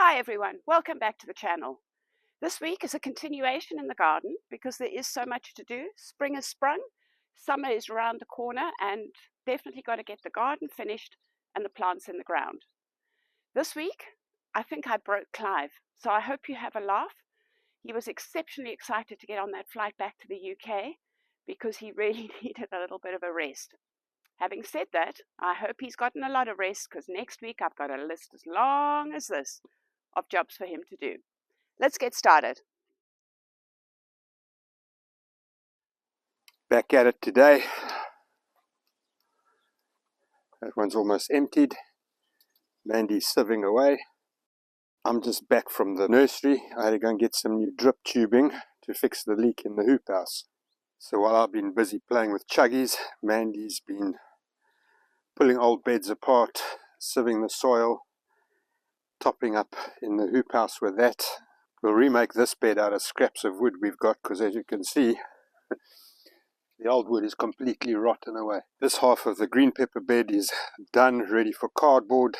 Hi everyone, welcome back to the channel. This week is a continuation in the garden because there is so much to do. Spring has sprung, summer is around the corner, and definitely got to get the garden finished and the plants in the ground. This week, I think I broke Clive, so I hope you have a laugh. He was exceptionally excited to get on that flight back to the UK because he really needed a little bit of a rest. Having said that, I hope he's gotten a lot of rest because next week I've got a list as long as this of jobs for him to do. Let's get started. Back at it today. That one's almost emptied. Mandy's sieving away. I'm just back from the nursery. I had to go and get some new drip tubing to fix the leak in the hoop house. So while I've been busy playing with chuggies, Mandy's been pulling old beds apart, sieving the soil, topping up in the hoop house with that. We'll remake this bed out of scraps of wood we've got because, as you can see, the old wood is completely rotten away. This half of the green pepper bed is done, ready for cardboard.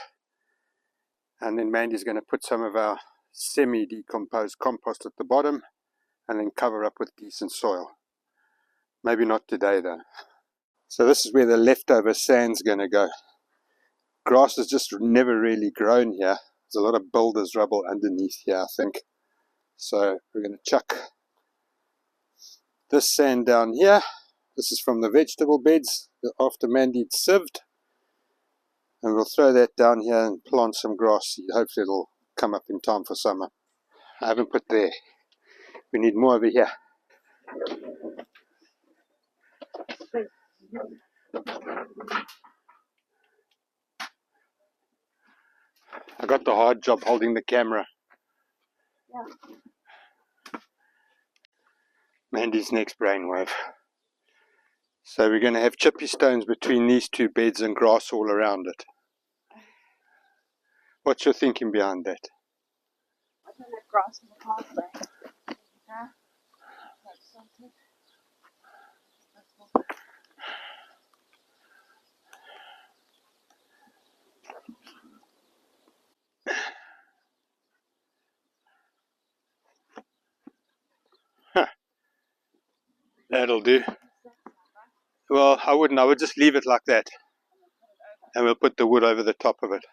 And then Mandy's going to put some of our semi-decomposed compost at the bottom and then cover up with decent soil. Maybe not today though. So this is where the leftover sand's going to go. Grass has just never really grown here. There's a lot of builder's rubble underneath here, I think. So we're going to chuck this sand down here. This is from the vegetable beds after Mandy'd sieved. And we'll throw that down here and plant some grass seed. Hopefully it'll come up in time for summer. I haven't put there. We need more over here. I got the hard job holding the camera. Yeah. Mandy's next brainwave. So we're going to have chippy stones between these two beds and grass all around it. What's your thinking behind that? I don't have grass in the pathway. Yeah. That's something. That'll do. Well, I wouldn't. I would just leave it like that. And we'll put the wood over the top of it.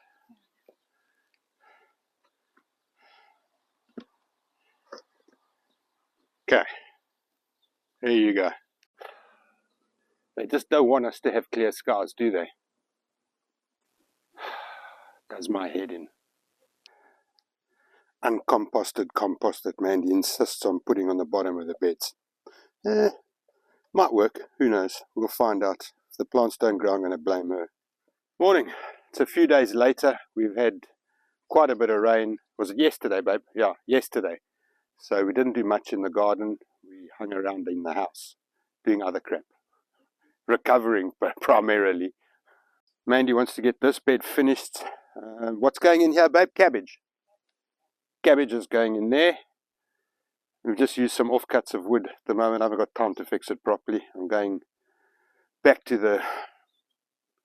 Okay. There you go. They just don't want us to have clear skies, do they? Does my head in. Uncomposted compost that Mandy insists on putting on the bottom of the beds. Might work. Who knows? We'll find out. If the plants don't grow, I'm going to blame her. Morning. It's a few days later. We've had quite a bit of rain. Was it yesterday, babe? Yeah, yesterday. So we didn't do much in the garden. We hung around in the house doing other crap. Recovering primarily. Mandy wants to get this bed finished. What's going in here, babe? Cabbage. Cabbage is going in there. We've just used some offcuts of wood at the moment. I haven't got time to fix it properly. I'm going back to the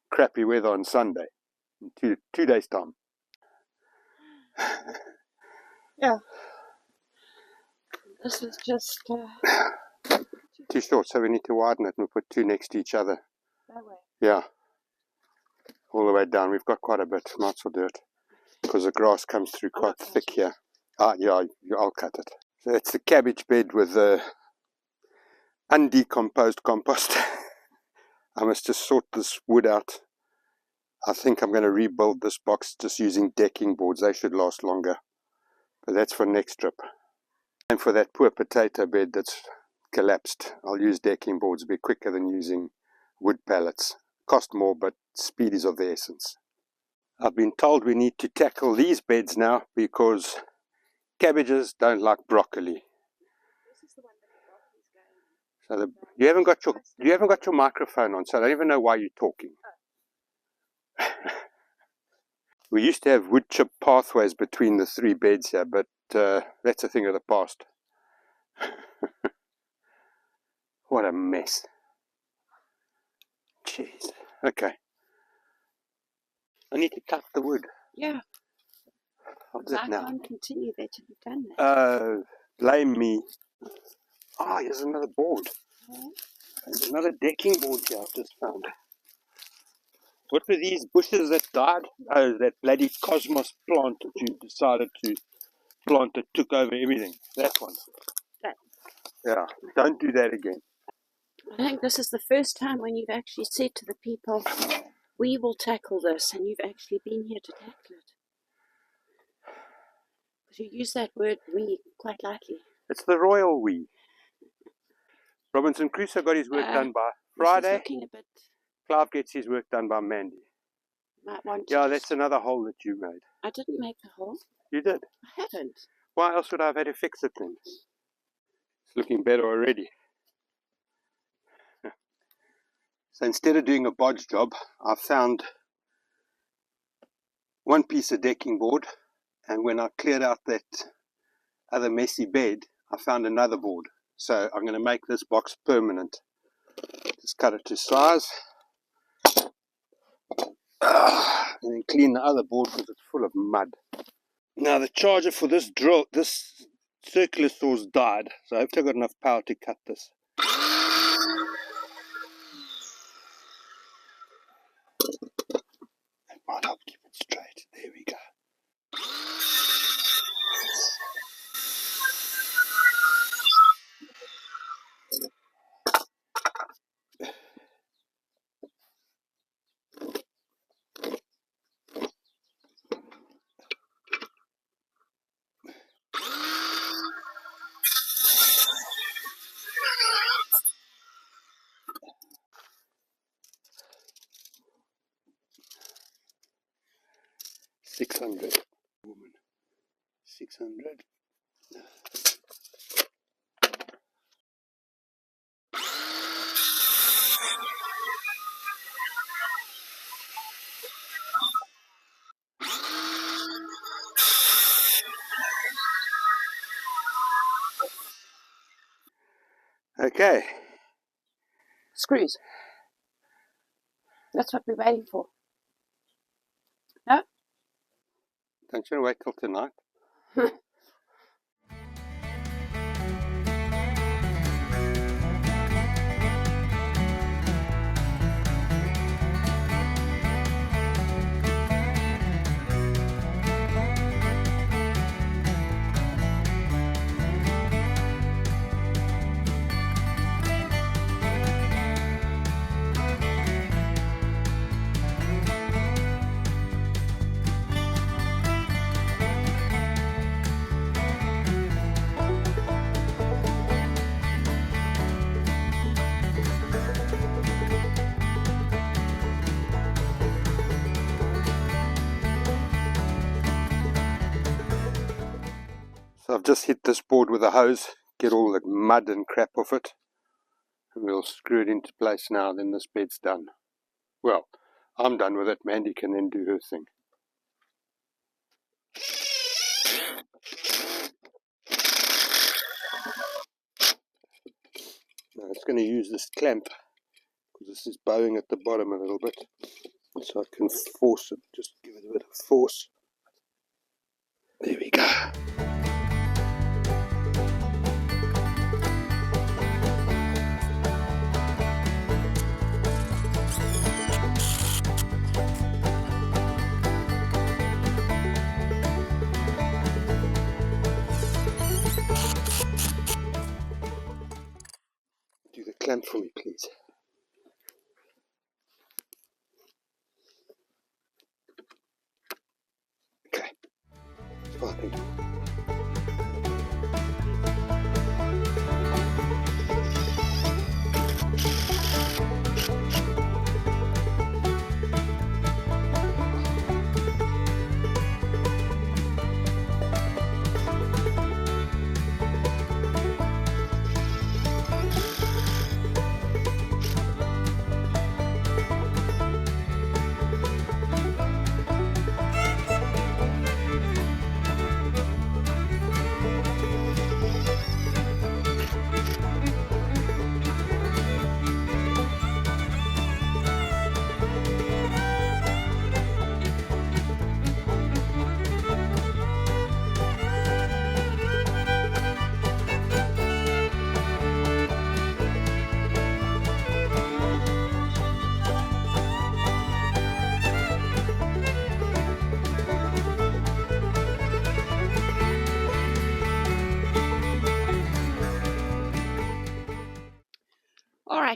crappy weather on Sunday in two days' time. Yeah. This is just too short, so we need to widen it and we'll put two next to each other. That way. Yeah. All the way down. We've got quite a bit. Might as well do it because the grass comes through quite thick here. Yeah, I'll cut it. So it's the cabbage bed with the undecomposed compost. I must just sort this wood out. I think I'm going to rebuild this box just using decking boards. They should last longer. But that's for next trip. And for that poor potato bed that's collapsed, I'll use decking boards. It'll be quicker than using wood pallets. Cost more, but speed is of the essence. I've been told we need to tackle these beds now because cabbages don't like broccoli. This is the one that the broccoli's going in. So you haven't got your microphone on, so I don't even know why you're talking. Oh. We used to have wood chip pathways between the three beds here, but that's a thing of the past. What a mess. Jeez. Okay. I need to cut the wood. Yeah. How's it now? I can't continue there till you've done that. Blame me. Here's another board. There's another decking board here I've just found. What were these bushes that died? Oh, that bloody cosmos plant that you decided to plant that took over everything. That one. That. Yeah, don't do that again. I think this is the first time when you've actually said to the people, we will tackle this, and you've actually been here to tackle it. Because you use that word we quite lightly. It's the royal we. Robinson Crusoe got his work done by Friday. Looking a bit, Clive gets his work done by Mandy. might want Yeah, that's another hole that you made. I didn't make the hole. You did? I haven't. Why else would I have had to fix it then? It's looking better already. So instead of doing a bodge job, I found one piece of decking board, and when I cleared out that other messy bed, I found another board. So I'm going to make this box permanent. Just cut it to size. And then clean the other board because it's full of mud. Now the charger for this drill, this circular saw's died, so hopefully I've got enough power to cut this. That might help keep it straight. There we go. $600. Woman. 600. Okay. Screws. That's what we're waiting for. No? Don't you wait till tonight? So I've just hit this board with a hose, get all that mud and crap off it, and we'll screw it into place now, then this bed's done. Well, I'm done with it, Mandy can then do her thing. Now it's going to use this clamp, because this is bowing at the bottom a little bit, so I can force it, just give it a bit of force. There we go. Do the clamp for me, please. Okay. Well, thank you.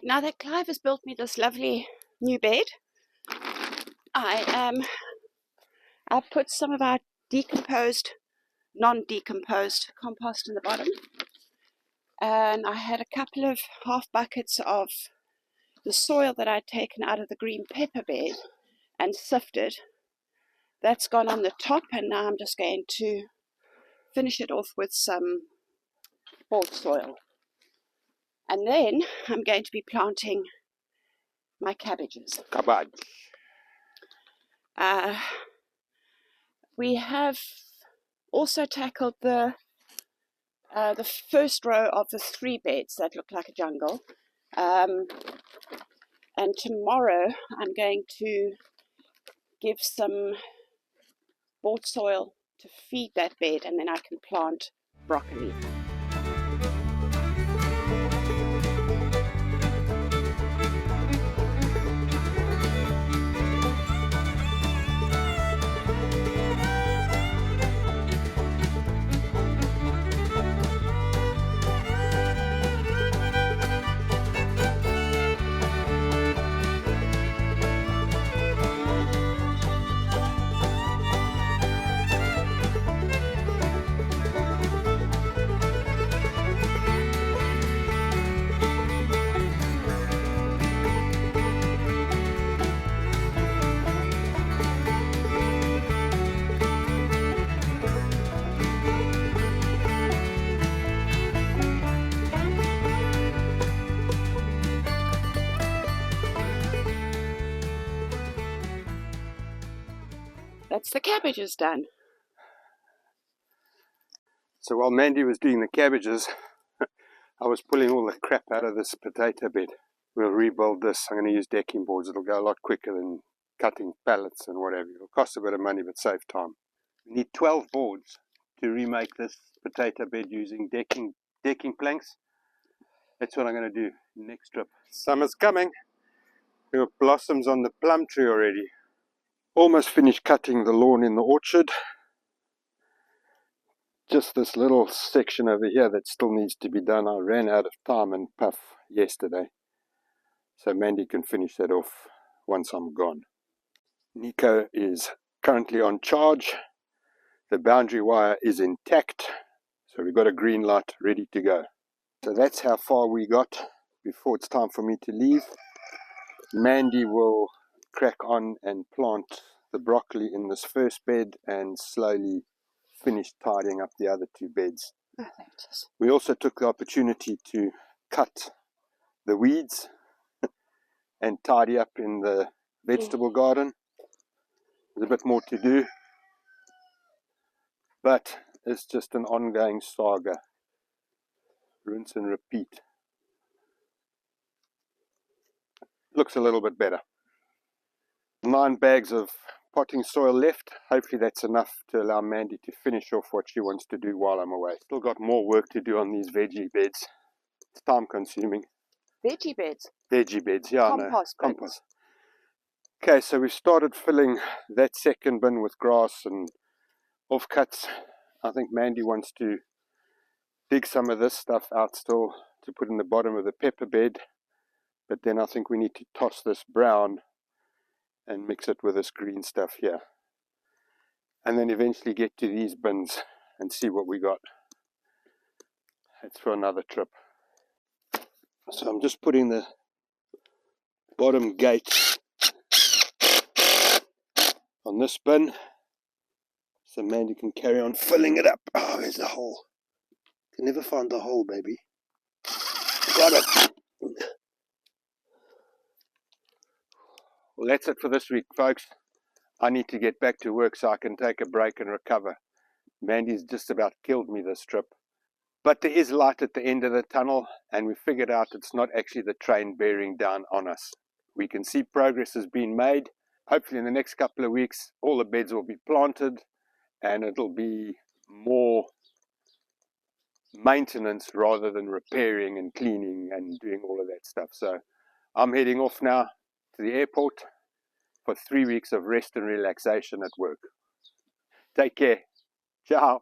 now that Clive has built me this lovely new bed, I've put some of our decomposed, non-decomposed compost in the bottom, and I had a couple of half buckets of the soil that I'd taken out of the green pepper bed and sifted. That's gone on the top, and now I'm just going to finish it off with some bog soil. And then I'm going to be planting my cabbages. Cabbage. We have also tackled the first row of the 3 beds that look like a jungle. And tomorrow I'm going to give some bought soil to feed that bed, and then I can plant broccoli. That's the cabbages done. So while Mandy was doing the cabbages, I was pulling all the crap out of this potato bed. We'll rebuild this. I'm going to use decking boards. It'll go a lot quicker than cutting pallets and whatever. It'll cost a bit of money but save time. We need 12 boards to remake this potato bed using decking planks. That's what I'm going to do next trip. Summer's coming. There are blossoms on the plum tree already. Almost finished cutting the lawn in the orchard. Just this little section over here that still needs to be done. I ran out of time and puff yesterday. So Mandy can finish that off once I'm gone. Nico is currently on charge. The boundary wire is intact. So we've got a green light ready to go. So that's how far we got before it's time for me to leave. Mandy will crack on and plant the broccoli in this first bed and slowly finish tidying up the other 2 beds. We also took the opportunity to cut the weeds and tidy up in the vegetable garden. There's a bit more to do, but it's just an ongoing saga. Rinse and repeat. Looks a little bit better. 9 bags of potting soil left. Hopefully that's enough to allow Mandy to finish off what she wants to do while I'm away. Still got more work to do on these veggie beds. It's time consuming. Veggie beds? Veggie beds, yeah. Compost. No, compost. Okay, so we've started filling that second bin with grass and offcuts. I think Mandy wants to dig some of this stuff out still to put in the bottom of the pepper bed. But then I think we need to toss this brown and mix it with this green stuff here. And then eventually get to these bins and see what we got. That's for another trip. So I'm just putting the bottom gate on this bin so Mandy can carry on filling it up. Oh, there's the hole. Can never find the hole, baby. Got it. Well, that's it for this week, folks. I need to get back to work so I can take a break and recover. Mandy's just about killed me this trip. But there is light at the end of the tunnel, and we figured out it's not actually the train bearing down on us. We can see progress has been made. Hopefully in the next couple of weeks, all the beds will be planted, and it'll be more maintenance rather than repairing and cleaning and doing all of that stuff. So I'm heading off now to the airport for 3 weeks of rest and relaxation at work. Take care. Ciao.